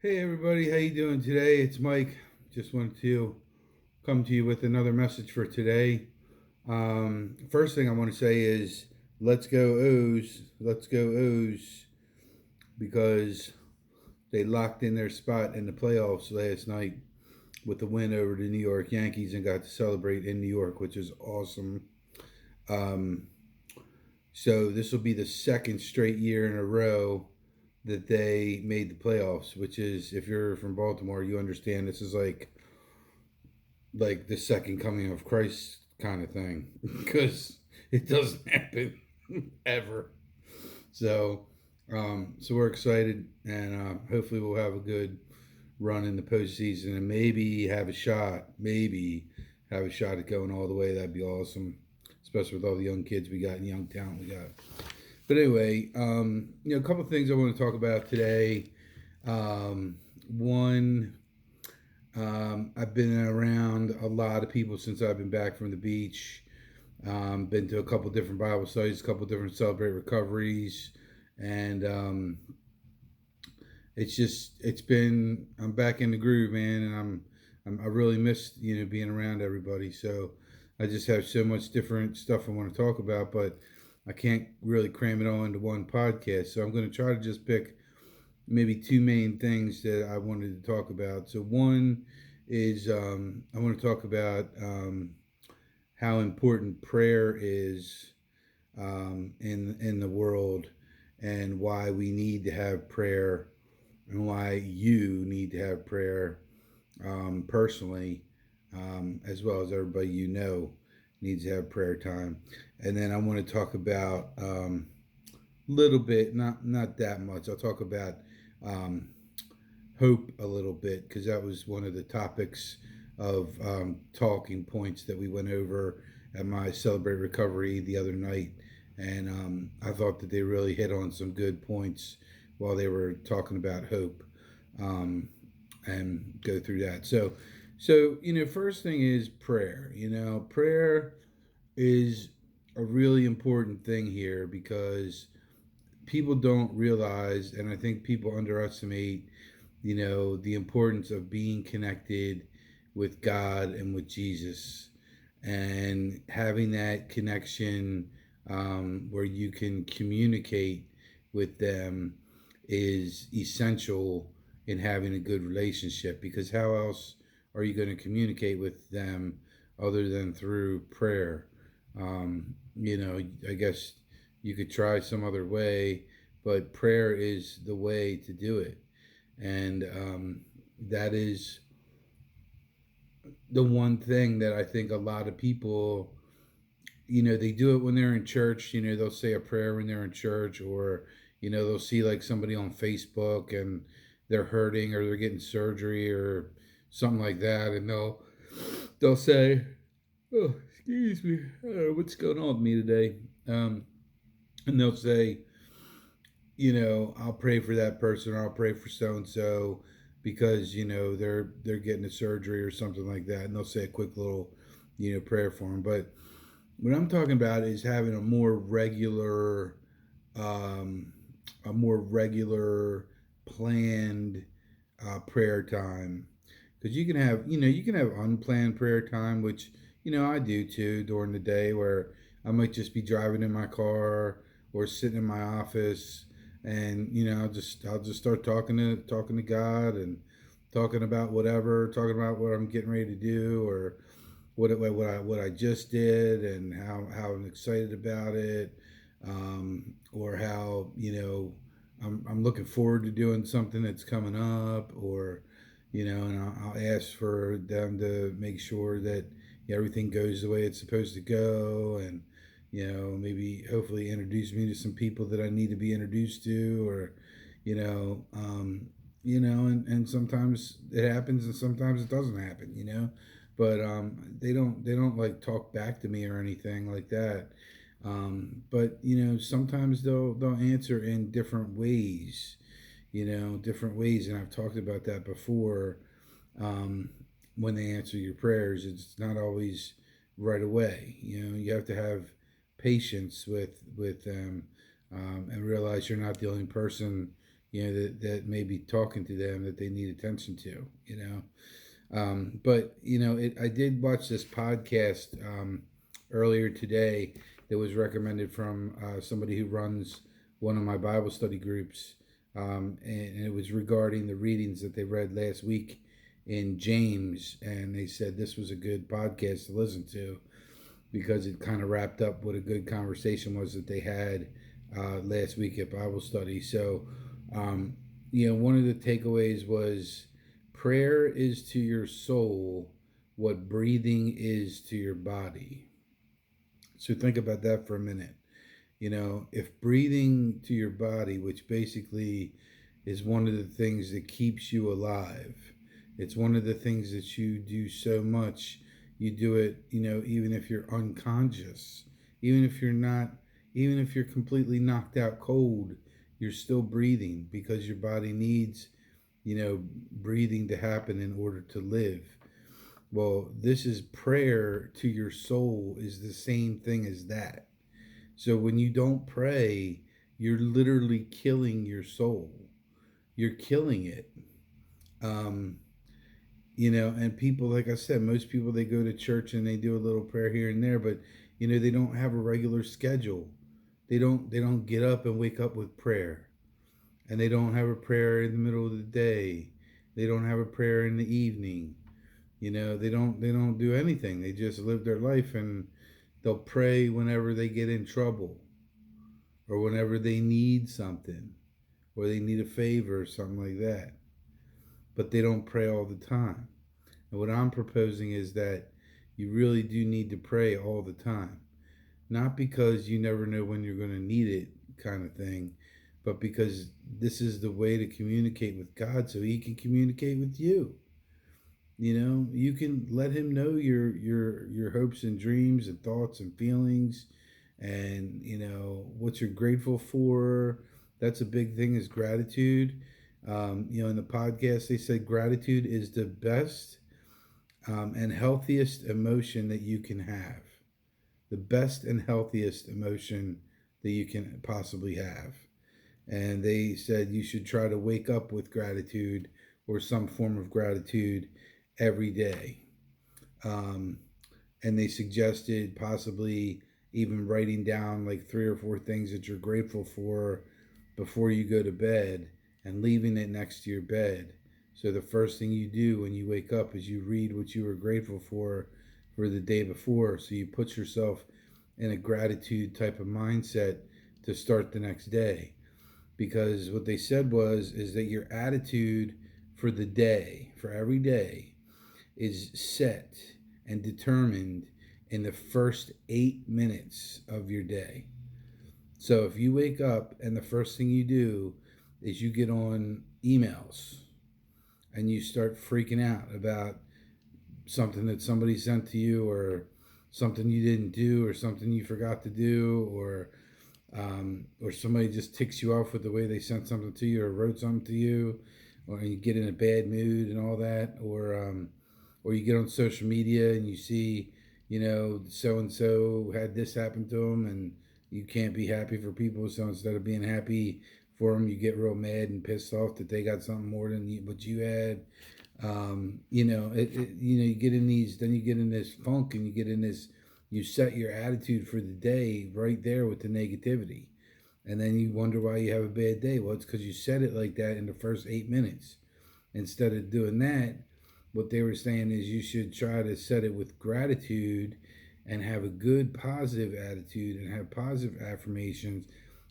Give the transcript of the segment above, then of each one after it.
Hey everybody, how you doing today? It's Mike. Just wanted to come to you with another message for today. First thing I want to say is let's go O's, let's go O's, because they locked in their spot in the playoffs last night with the win over the New York Yankees and got to celebrate in New York, which is awesome. Um, so this will be the second straight year in a row that they made the playoffs, which is, if you're from Baltimore, you understand this is like the second coming of Christ kind of thing, because it doesn't happen ever. So, so we're excited, and hopefully we'll have a good run in the postseason, and maybe have a shot at going all the way. That'd be awesome, especially with all the young kids we got and young talent we got. But anyway, a couple of things I want to talk about today. One, I've been around a lot of people since I've been back from the beach. Been to a couple different Bible studies, a couple different Celebrate Recoveries, and it's been, I'm back in the groove, man, and I really miss being around everybody. So I just have so much different stuff I want to talk about, but I can't really cram it all into one podcast. So I'm going to try to just pick maybe two main things that I wanted to talk about. So one is I want to talk about how important prayer is in the world, and why we need to have prayer, and why you need to have prayer personally, as well as everybody needs to have prayer time. And then I want to talk about little bit, not that much. I'll talk about um, hope a little bit, because that was one of the topics of talking points that we went over at my Celebrate Recovery the other night, and I thought that they really hit on some good points while they were talking about hope, um, and go through that. So first thing is prayer. Prayer is a really important thing here, because people don't realize, and I think people underestimate, the importance of being connected with God and with Jesus, and having that connection, where you can communicate with them, is essential in having a good relationship, because how else are you going to communicate with them other than through prayer? I guess you could try some other way, but prayer is the way to do it. And that is the one thing that I think a lot of people, they do it when they're in church. They'll say a prayer when they're in church, or, they'll see like somebody on Facebook and they're hurting, or they're getting surgery or something like that. And they'll say, "Oh, excuse me, I don't know what's going on with me today." And they'll say, I'll pray for that person, or I'll pray for so and so, because they're getting a surgery or something like that, and they'll say a quick little prayer for them. But what I'm talking about is having um, a more regular planned prayer time, because you can have unplanned prayer time, which I do too during the day, where I might just be driving in my car or sitting in my office, and I'll just start talking to God, and talking about what I'm getting ready to do, or what I just did, and how I'm excited about it, or how I'm looking forward to doing something that's coming up, or and I'll ask for them to make sure that everything goes the way it's supposed to go, and maybe hopefully introduce me to some people that I need to be introduced to, or you know and sometimes it happens and sometimes it doesn't happen, but they don't like talk back to me or anything like that. But sometimes they'll answer in different ways, and I've talked about that before. um, when they answer your prayers, it's not always right away. You have to have patience with them, and realize you're not the only person that may be talking to them that they need attention to, but I did watch this podcast earlier today that was recommended from somebody who runs one of my Bible study groups, and it was regarding the readings that they read last week in James, and they said this was a good podcast to listen to because it kind of wrapped up what a good conversation was that they had last week at Bible study. So, one of the takeaways was prayer is to your soul what breathing is to your body. So think about that for a minute. If breathing to your body, which basically is one of the things that keeps you alive, it's one of the things that you do so much. You do it, even if you're unconscious, even if you're completely knocked out cold, you're still breathing because your body needs, breathing to happen in order to live. Well, this is prayer to your soul is the same thing as that. So when you don't pray, you're literally killing your soul. You're killing it. And people, like I said, most people, they go to church and they do a little prayer here and there, but they don't have a regular schedule. They don't get up and wake up with prayer, and they don't have a prayer in the middle of the day. They don't have a prayer in the evening. They don't do anything. They just live their life, and they'll pray whenever they get in trouble, or whenever they need something, or they need a favor or something like that. But they don't pray all the time. And what I'm proposing is that you really do need to pray all the time. Not because you never know when you're going to need it, kind of thing, but because this is the way to communicate with God so He can communicate with you. You can let Him know your hopes and dreams and thoughts and feelings, and what you're grateful for. That's a big thing, is gratitude. In the podcast, they said gratitude is the best and healthiest emotion that you can have. The best and healthiest emotion that you can possibly have. And they said you should try to wake up with gratitude or some form of gratitude every day. And they suggested possibly even writing down like 3 or 4 things that you're grateful for before you go to bed, and leaving it next to your bed. So the first thing you do when you wake up is you read what you were grateful for the day before. So you put yourself in a gratitude type of mindset to start the next day. Because what they said is that your attitude for the day, for every day, is set and determined in the first 8 minutes of your day. So if you wake up and the first thing you do is you get on emails and you start freaking out about something that somebody sent to you, or something you didn't do, or something you forgot to do, or somebody just ticks you off with the way they sent something to you or wrote something to you, or you get in a bad mood and all that, or you get on social media and you see, so and so had this happen to them, and you can't be happy for people. So instead of being happy for them, you get real mad and pissed off that they got something more than what you had. You get in these, then you get in this funk, and you get in this, you set your attitude for the day right there with the negativity. And then you wonder why you have a bad day. Well, it's because you said it like that in the first 8 minutes. Instead of doing that, what they were saying is you should try to set it with gratitude and have a good positive attitude and have positive affirmations,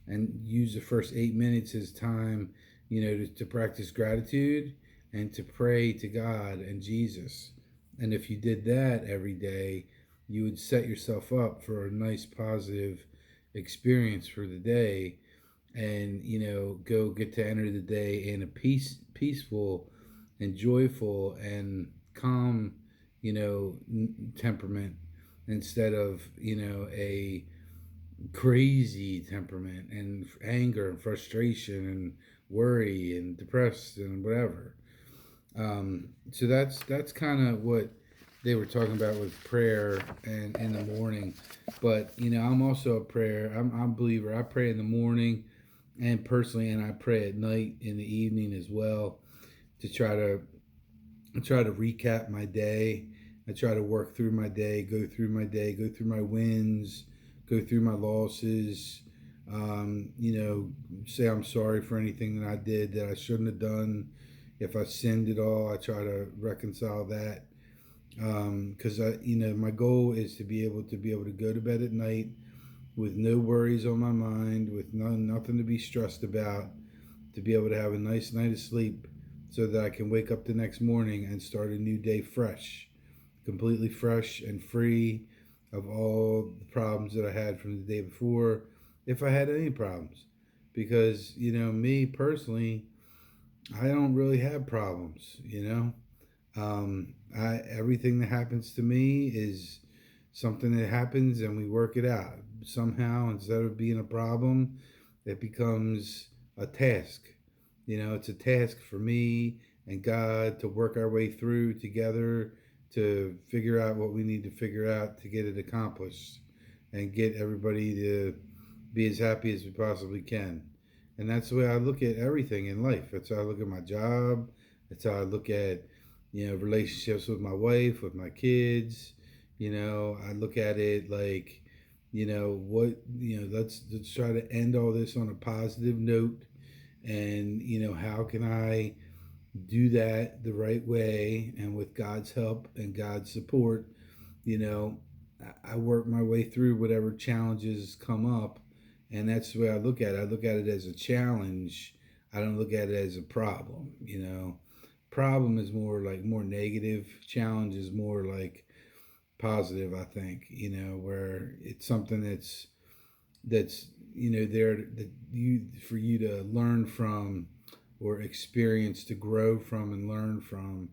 and use the first 8 minutes as time, to practice gratitude and to pray to God and Jesus. And if you did that every day, you would set yourself up for a nice positive experience for the day, and go get to enter the day in a peaceful and joyful and calm temperament, instead of a crazy temperament and anger and frustration and worry and depressed and whatever. So that's kind of what they were talking about with prayer and in the morning. But I'm also I'm a believer. I pray in the morning, and personally, and I pray at night in the evening as well to try to recap my day. I try to work through my day, go through my day, go through my wins, go through my losses. Say I'm sorry for anything that I did that I shouldn't have done. If I sinned at all, I try to reconcile that. Because my goal is to be able to go to bed at night with no worries on my mind, with nothing to be stressed about, to be able to have a nice night of sleep so that I can wake up the next morning and start a new day fresh, completely fresh and free of all the problems that I had from the day before, if I had any problems. Because, me personally, I don't really have problems. Everything that happens to me is something that happens and we work it out. Somehow, instead of being a problem, it becomes a task. It's a task for me and God to work our way through together to figure out what we need to figure out to get it accomplished and get everybody to be as happy as we possibly can. And that's the way I look at everything in life. That's how I look at my job. That's how I look at, relationships with my wife, with my kids. I look at it like, let's try to end all this on a positive note. And, how can I do that the right way and with God's help and God's support, you know, I work my way through whatever challenges come up. And that's the way I look at it. I look at it as a challenge. I don't look at it as a problem. Problem is more negative. Challenge is more like positive, I think, where it's something that's there that you for you to learn from or experience to grow from and learn from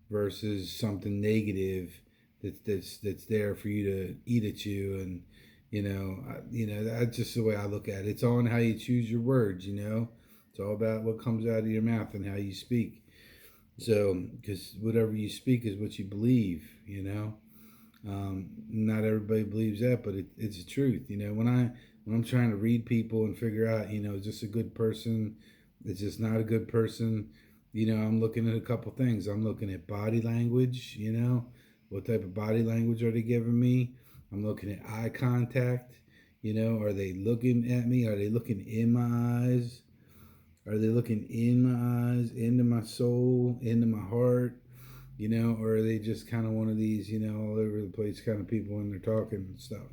versus something negative that's there for you to eat at you. And that's just the way I look at it. It's all in how you choose your words. It's all about what comes out of your mouth and how you speak. So because whatever you speak is what you believe. Not everybody believes that, but it's the truth. When I'm trying to read people and figure out, is this a good person? Is this not a good person? I'm looking at a couple things. I'm looking at body language. What type of body language are they giving me? I'm looking at eye contact. Are they looking at me? Are they looking in my eyes? Are they looking in my eyes, into my soul, into my heart? Or are they just kind of one of these, all over the place kind of people when they're talking and stuff,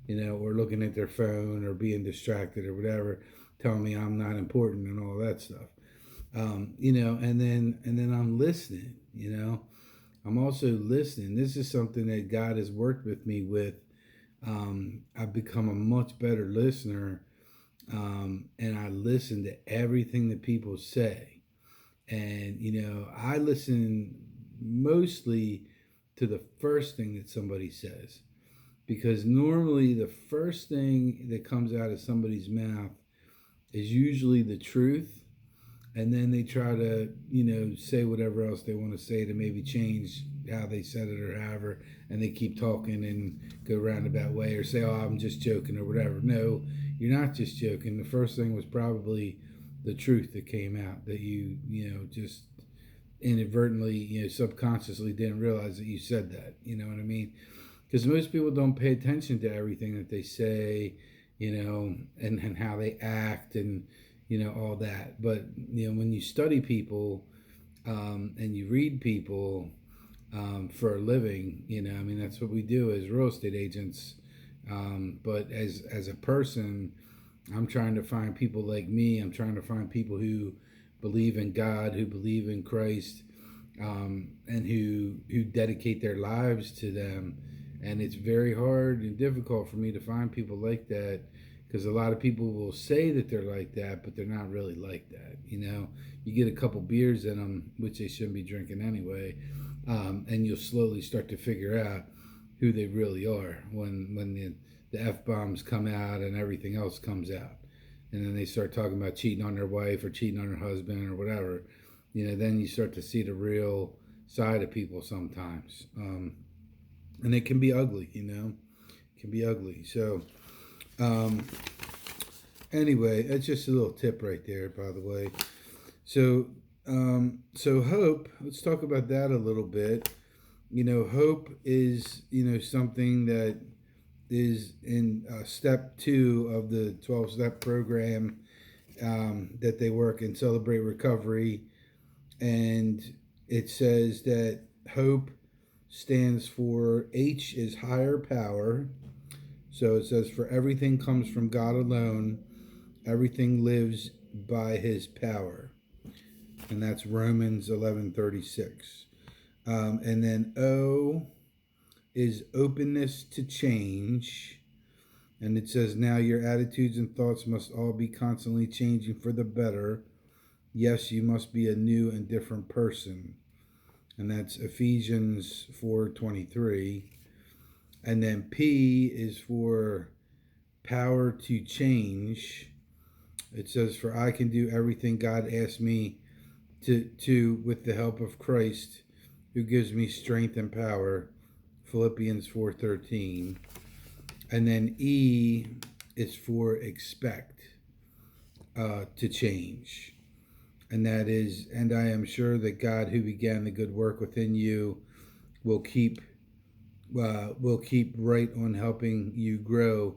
or looking at their phone or being distracted or whatever, telling me I'm not important and all that stuff. And then I'm listening. I'm also listening. This is something that God has worked with me with. I've become a much better listener, and I listen to everything that people say. And, I listen mostly to the first thing that somebody says. Because normally the first thing that comes out of somebody's mouth is usually the truth. And then they try to, say whatever else they want to say to maybe change how they said it or however. And they keep talking and go roundabout way or say, oh, I'm just joking or whatever. No, you're not just joking. The first thing was probably the truth that came out that you just inadvertently, subconsciously didn't realize that you said that. You know what I mean? Because most people don't pay attention to everything that they say, and how they act and, all that. But, when you study people and you read people for a living, that's what we do as real estate agents. But as a person, I'm trying to find people like me. I'm trying to find people who believe in God, who believe in Christ, and who dedicate their lives to them. And it's very hard and difficult for me to find people like that because a lot of people will say that they're like that, but they're not really like that. You get a couple beers in them, which they shouldn't be drinking anyway, and you'll slowly start to figure out who they really are when the F-bombs come out and everything else comes out. And then they start talking about cheating on their wife or cheating on their husband or whatever. Then you start to see the real side of people sometimes. And it can be ugly, it can be ugly. So, Anyway, that's just a little tip right there, by the way. So, so hope. Let's talk about that a little bit. Hope is something that is in step 2 of the 12-step program that they work in Celebrate Recovery, and it says that hope stands for H is higher power. So it says, for everything comes from God alone, everything lives by his power. And that's Romans 11:36. And then O is openness to change. And it says, now your attitudes and thoughts must all be constantly changing for the better. Yes, you must be a new and different person. And that's Ephesians 4:23. And then P is for power to change. It says, for I can do everything God asked me to with the help of Christ who gives me strength and power. Philippians 4:13. And then E is for expect to change. And that is, and I am sure that God who began the good work within you will keep right on helping you grow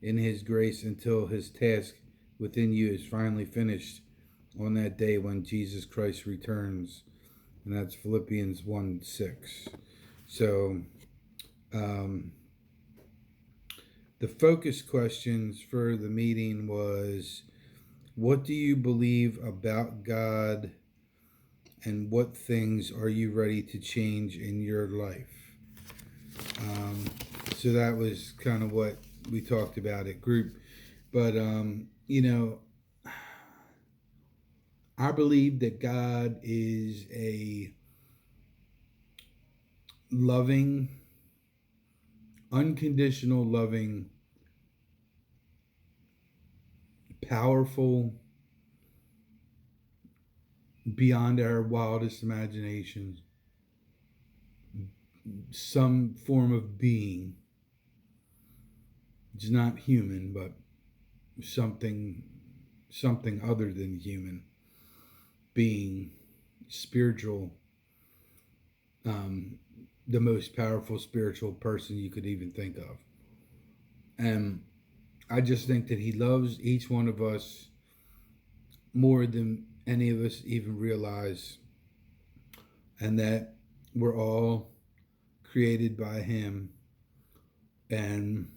in his grace until his task within you is finally finished on that day when Jesus Christ returns. And that's Philippians 1:6. So the focus questions for the meeting was, what do you believe about God, and what things are you ready to change in your life? So that was kind of what we talked about at group. But, I believe that God is a loving, unconditional loving, powerful, beyond our wildest imaginations, some form of being. It's not human, but something other than human being, spiritual, the most powerful spiritual person you could even think of. And I just think that he loves each one of us more than any of us even realize, and that we're all created by him. And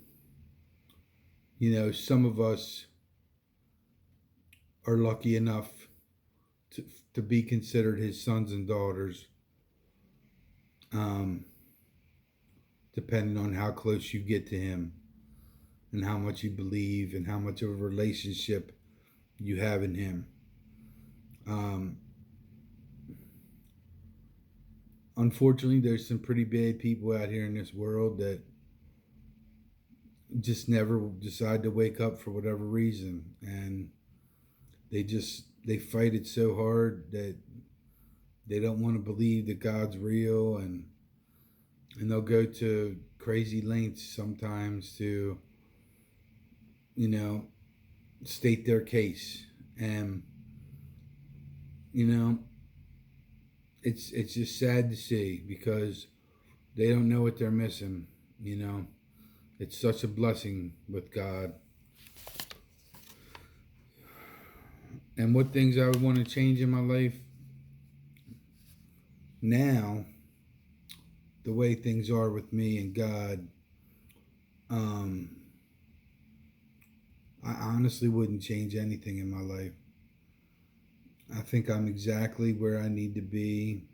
some of us are lucky enough to be considered his sons and daughters, depending on how close you get to him and how much you believe and how much of a relationship you have in him. Unfortunately, there's some pretty bad people out here in this world that just never decide to wake up for whatever reason, and they fight it so hard that they don't want to believe that God's real, and they'll go to crazy lengths sometimes to state their case. And it's just sad to see, because they don't know what they're missing. It's such a blessing with God. And what things I would want to change in my life now, the way things are with me and God, I honestly wouldn't change anything in my life. I think I'm exactly where I need to be.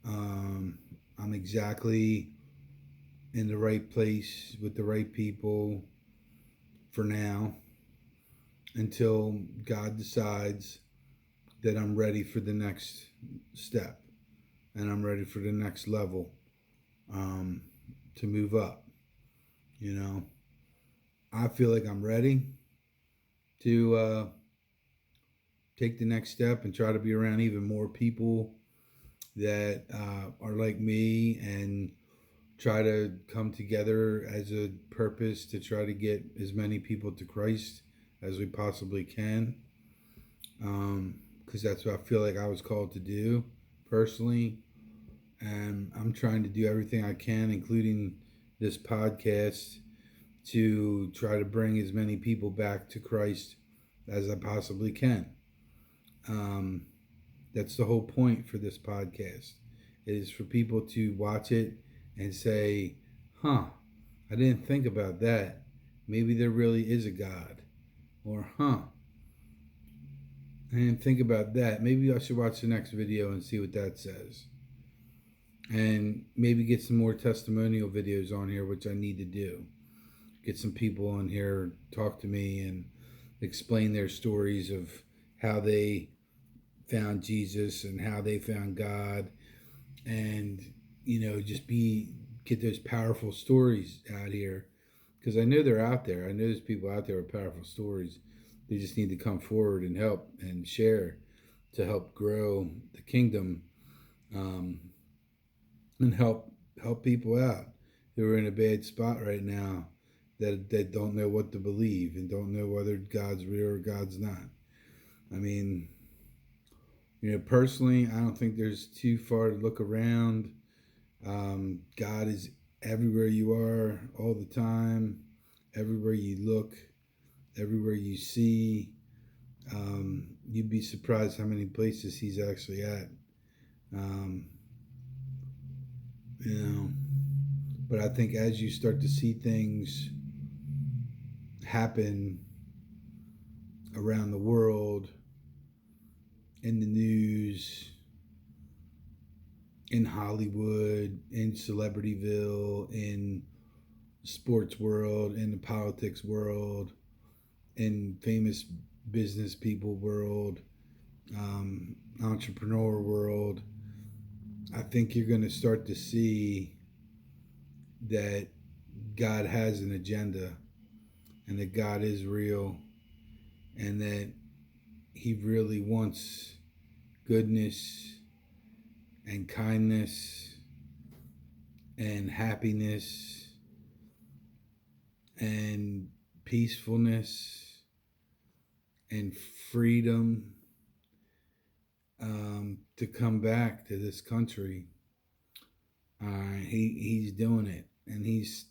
I'm exactly in the right place with the right people for now, until God decides that I'm ready for the next step and I'm ready for the next level, to move up. I feel like I'm ready to take the next step and try to be around even more people that are like me, and try to come together as a purpose to try to get as many people to Christ as we possibly can, because that's what I feel like I was called to do personally. And I'm trying to do everything I can, including this podcast, to try to bring as many people back to Christ as I possibly can. Um, that's the whole point for this podcast. It is for people to watch it and say, huh, I didn't think about that. Maybe there really is a God. Or, huh, I didn't think about that. Maybe I should watch the next video and see what that says. And maybe get some more testimonial videos on here, which I need to do. Get some people on here, talk to me, and explain their stories of how they found Jesus and how they found God, and just get those powerful stories out here, because I know they're out there. I know there's people out there with powerful stories. They just need to come forward and help and share to help grow the kingdom, and help people out who are in a bad spot right now, that don't know what to believe and don't know whether God's real or God's not. I mean, personally, I don't think there's too far to look around. God is everywhere you are, all the time, everywhere you look, everywhere you see. You'd be surprised how many places he's actually at. Um, but I think as you start to see things happen around the world, in the news, in Hollywood, in Celebrityville, in sports world, in the politics world, in famous business people world, entrepreneur world, I think you're going to start to see that God has an agenda, and that God is real, and that he really wants goodness and kindness and happiness and peacefulness and freedom, to come back to this country. He's doing it, and he's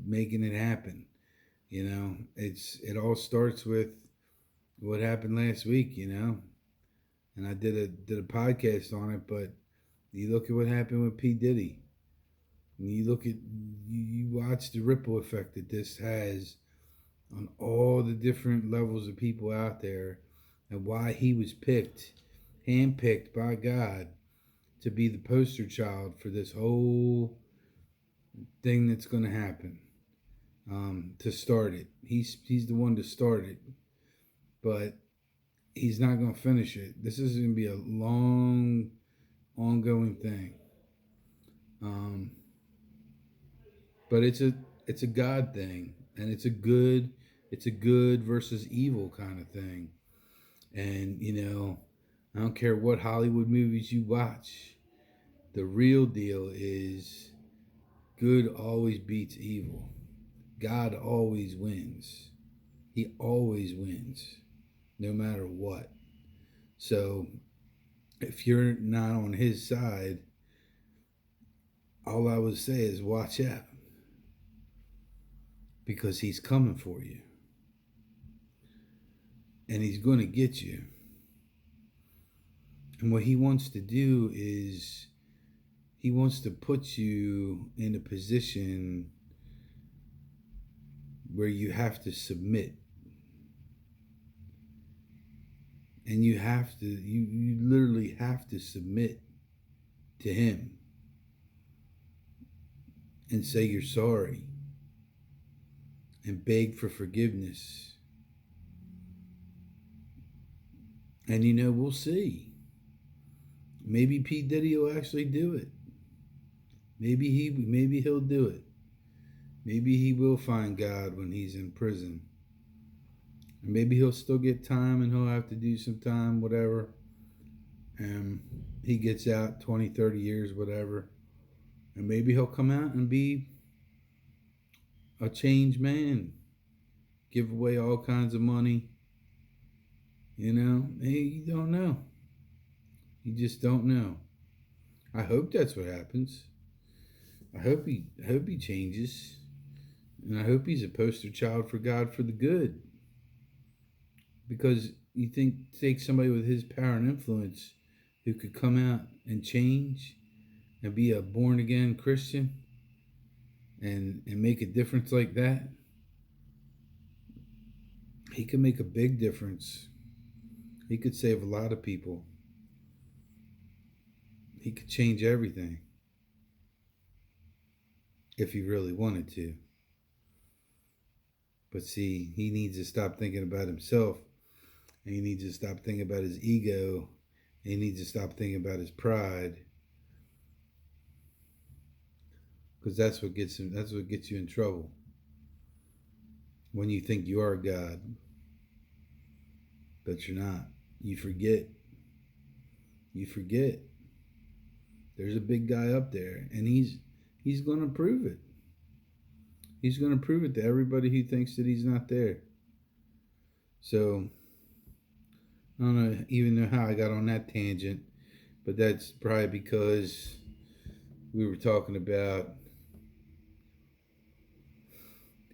making it happen. It all starts with what happened last week. And I did a podcast on it, but you look at what happened with P. Diddy. And you watch the ripple effect that this has on all the different levels of people out there, and why he was handpicked by God to be the poster child for this whole thing that's going to happen, to start it. He's the one to start it, but he's not going to finish it. This is going to be a long, ongoing thing. But it's a God thing, and it's a good versus evil kind of thing. And I don't care what Hollywood movies you watch. The real deal is good always beats evil. God always wins. He always wins, no matter what. So if you're not on his side, all I would say is watch out, because he's coming for you, and he's going to get you. And what he wants to do is he wants to put you in a position where you have to submit. And you literally have to submit to him and say you're sorry and beg for forgiveness. And we'll see. Maybe P. Diddy will actually do it. Maybe he'll do it. Maybe he will find God when he's in prison. And maybe he'll still get time, and he'll have to do some time, whatever. And he gets out 20, 30 years, whatever. And maybe he'll come out and be a changed man. Give away all kinds of money. You don't know. You just don't know. I hope that's what happens. I hope he changes, and I hope he's a poster child for God for the good. Because you think take somebody with his power and influence who could come out and change and be a born again Christian and make a difference like that. He could make a big difference. He could save a lot of people. He could change everything if he really wanted to. But see, he needs to stop thinking about himself, and he needs to stop thinking about his ego, and he needs to stop thinking about his pride, because that's what gets you in trouble. When you think you are God, but you're not. You forget. You forget. There's a big guy up there, and he's going to prove it. He's going to prove it to everybody who thinks that he's not there. So I don't even know how I got on that tangent, but that's probably because we were talking about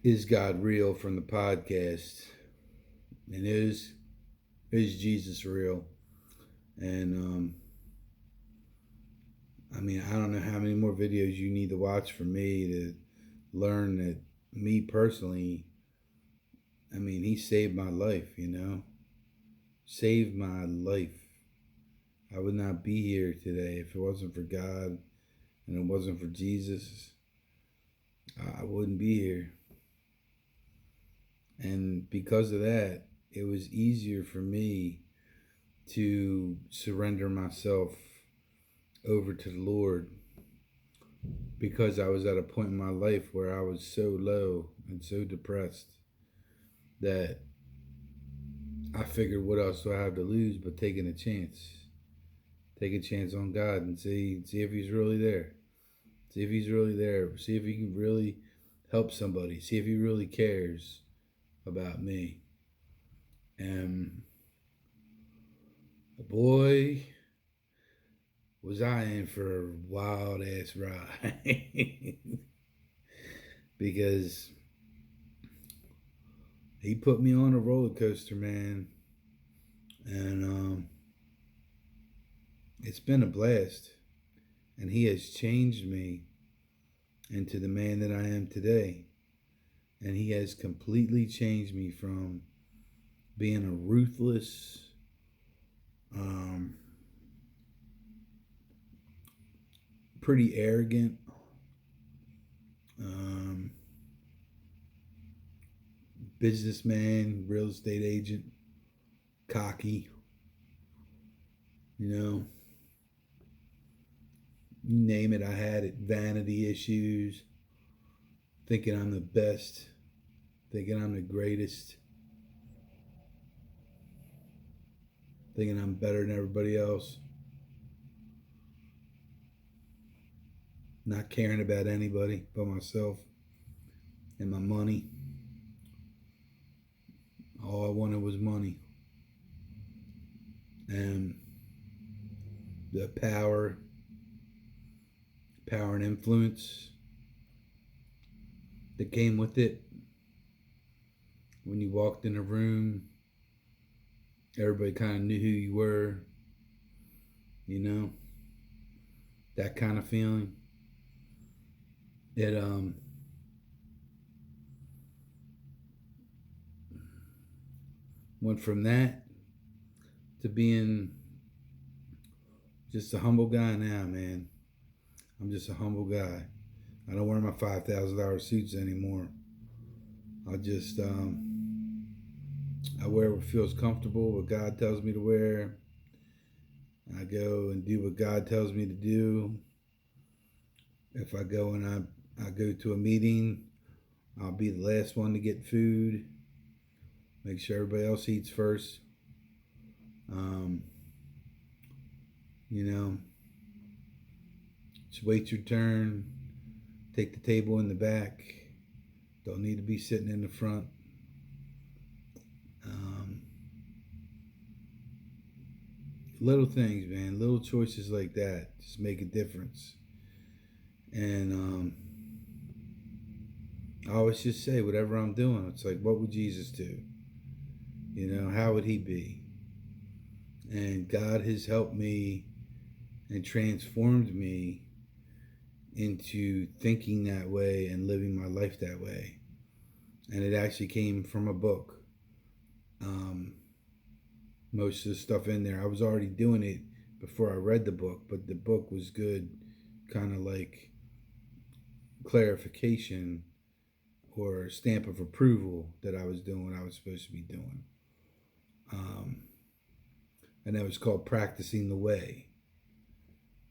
is God real from the podcast, and is Jesus real? And I mean, I don't know how many more videos you need to watch for me to learn that me personally, I mean, he saved my life, saved my life. I would not be here today if it wasn't for God and it wasn't for Jesus. I wouldn't be here. And because of that, it was easier for me to surrender myself over to the Lord, because I was at a point in my life where I was so low and so depressed that I figured, what else do I have to lose but taking a chance? Take a chance on God and see if he's really there. See if he's really there. See if he can really help somebody. See if he really cares about me. And boy, was I in for a wild ass ride. Because he put me on a roller coaster, man. And it's been a blast. And he has changed me into the man that I am today. And he has completely changed me from being a ruthless, pretty arrogant, businessman, real estate agent, cocky, you name it, I had it. Vanity issues, thinking I'm the best, thinking I'm the greatest, thinking I'm better than everybody else, not caring about anybody but myself and my money. All I wanted was money. And the power and influence that came with it. When you walked in a room, everybody kind of knew who you were, that kind of feeling. It went from that to being just a humble guy now, man. I'm just a humble guy. I don't wear my $5,000 suits anymore. I just I wear what feels comfortable, what God tells me to wear. I go and do what God tells me to do. If I go and I go to a meeting, I'll be the last one to get food. Make sure everybody else eats first. Just wait your turn. Take the table in the back. Don't need to be sitting in the front. little things, man, little choices like that just make a difference. And I always just say, whatever I'm doing, it's like, what would Jesus do? You know, how would he be? And God has helped me and transformed me into thinking that way and living my life that way. And it actually came from a book. Most of the stuff in there, I was already doing it before I read the book, but the book was good, kind of like clarification or stamp of approval that I was doing what I was supposed to be doing. And that was called Practicing the Way.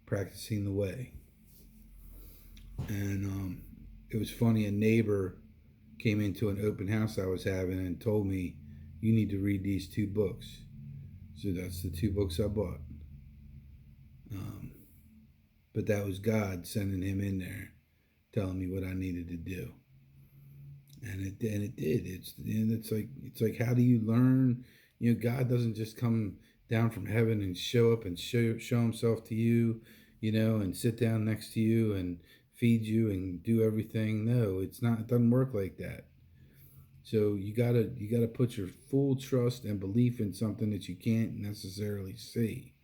Practicing the Way. And it was funny, a neighbor came into an open house I was having and told me, you need to read these 2 books. So that's the 2 books I bought. But that was God sending him in there, telling me what I needed to do. And it did. It's like how do you learn? You know, God doesn't just come down from heaven and show up and show himself to you, you know, and sit down next to you and feed you and do everything. No, it's not. It doesn't work like that. So you gotta put your full trust and belief in something that you can't necessarily see,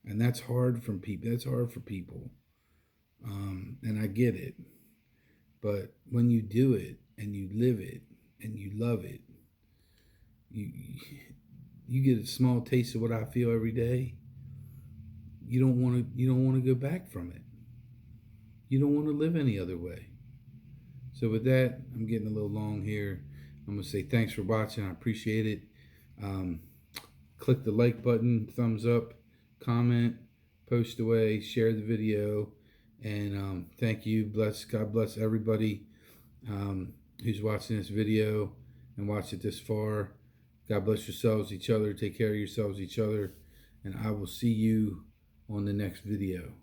and that's hard from people. That's hard for people, and I get it. But when you do it and you live it and you love it, you get a small taste of what I feel every day. You don't want to go back from it. You don't want to live any other way. So with that, I'm getting a little long here. I'm going to say thanks for watching. I appreciate it. Click the like button, thumbs up, comment, post away, share the video. And thank you. God bless everybody who's watching this video and watched it this far. God bless yourselves, each other. Take care of yourselves, each other. And I will see you on the next video.